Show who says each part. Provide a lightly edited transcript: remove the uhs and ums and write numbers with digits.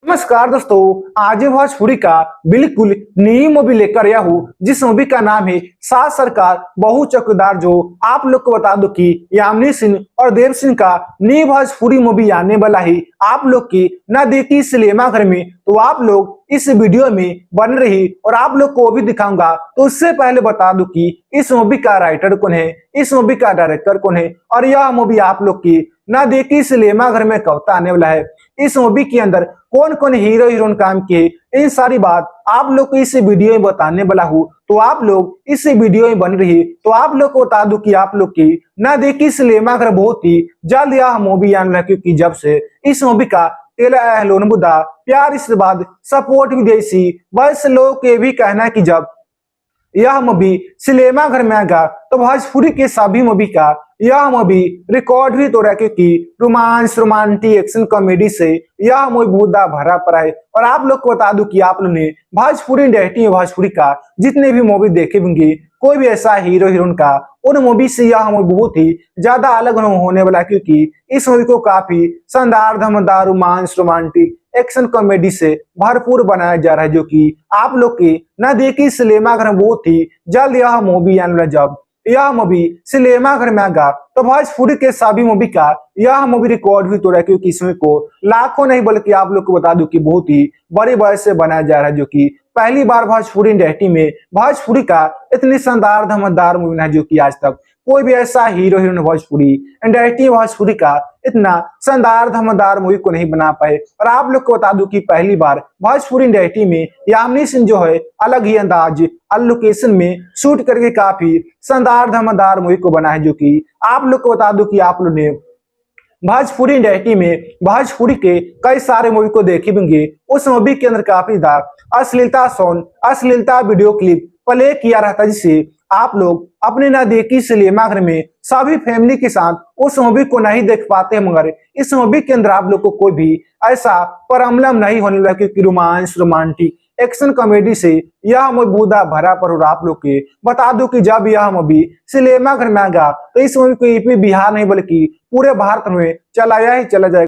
Speaker 1: नमस्कार दोस्तों, आज भोजपुरी का बिल्कुल नई मूवी लेकर आया हूँ जिस मूवी का नाम है सात सरकार बहु चौकीदार। जो आप लोग को बता दो कि यामिनी सिंह और देव सिंह का नई भोजपुरी मूवी आने वाला है। आप लोग की न देखी सिनेमा घर में तो आप लोग इस वीडियो में बन रही और आप लोग को भी दिखाऊंगा। तो उससे पहले बता दूं कि इस मूवी का राइटर कौन है, इस मूवी का डायरेक्टर कौन है और यह मूवी आप लोग की न देखी सिनेमा घर में कब आने वाला है, इस मूवी के अंदर कौन कौन हीरो हीरोइन काम किए, इन सारी बात आप लोग को इस वीडियो में बताने वाला हूँ। तो आप लोग इस वीडियो में बन रही तो आप लोग को बता दूं कि आप लोग की न देखी सिनेमा घर बहुत ही जल्द यह मूवी आने वाला है, क्योंकि जब से इस मूवी का एलोन बुदा प्यार इसके बाद सपोर्ट विदेशी बस लोगों के भी कहना है कि जब यह मूवी सिनेमा घर में आएगा तो भोजपुरी के सभी मूवी का यह मूवी रिकॉर्ड भी तोड़ा, क्योंकि रोमांस रोमांटिक एक्शन कॉमेडी से यह मूवी बहुत भरा पड़ा है। और आप लोग को बता दूं कि आप लोगों ने भोजपुरी इंडस्ट्री में भोजपुरी का जितने भी मूवी देखे होंगे कोई भी ऐसा हीरो हीरोइन का उन मूवी से यह मूवी बहुत ही ज्यादा अलग होने वाला है, क्योंकि इस मूवी को काफी शानदार धमाकेदार रोमांस रोमांटिक एक्शन कॉमेडी से भरपूर बनाया जा रहा है, जो कि आप लोग की न देखी सिनेमा घर में बहुत ही जल्द यह मूवी आने वाला। जब यह मूवी सिनेमा घर में आएगा तो भोजपुरी के सभी मूवी का यह मूवी रिकॉर्ड भी तोड़ा, क्योंकि इसमें को लाखों नहीं बल्कि आप लोग को बता दूं कि बहुत ही बड़े बड़े से बनाया जा रहा है, जो कि पहली बार भोजपुरी इंडस्ट्री में भोजपुरी का इतनी शानदार धमाकेदार मूवी है, जो कि आज तक कोई भी ऐसा hero heroine Bhojpuri industry Bhojpuri का इतना शानदार धमाकेदार मूवी को नहीं बना पाए। और आप लोग को बता दूं कि पहली बार भोजपुरी इंडस्ट्री में यामिनी सिंह जो है अलग ही अंदाज लोकेशन में शूट करके काफी शानदार धमाकेदार मूवी को बना है, जो कि आप लोग को बता दूं कि आप लोग ने भोजपुरी इंडस्ट्री में भोजपुरी के कई सारे मूवी को देखे होंगे। उस मूवी के अंदर काफी अश्लीलता सॉन्ग अश्लीलता वीडियो क्लिप प्ले किया रहता है, जिससे आप लोग अपने न देखी सिनेमा घर में सभी फैमिली के साथ उस मूवी को नहीं देख पाते, मगर इस मूवी के अंदर आप लोग को कोई भी ऐसा प्रॉब्लम नहीं होने लगा, क्योंकि रोमांस रोमांटिक एक्शन कॉमेडी से यह मूवी बूदा भरा पर। और आप लोग के बता दो कि जब यह मूवी सिनेमा घर में आएगा तो इस मूवी को यूपी बिहार नहीं बल्कि पूरे भारत में चलाया ही चला जाएगा।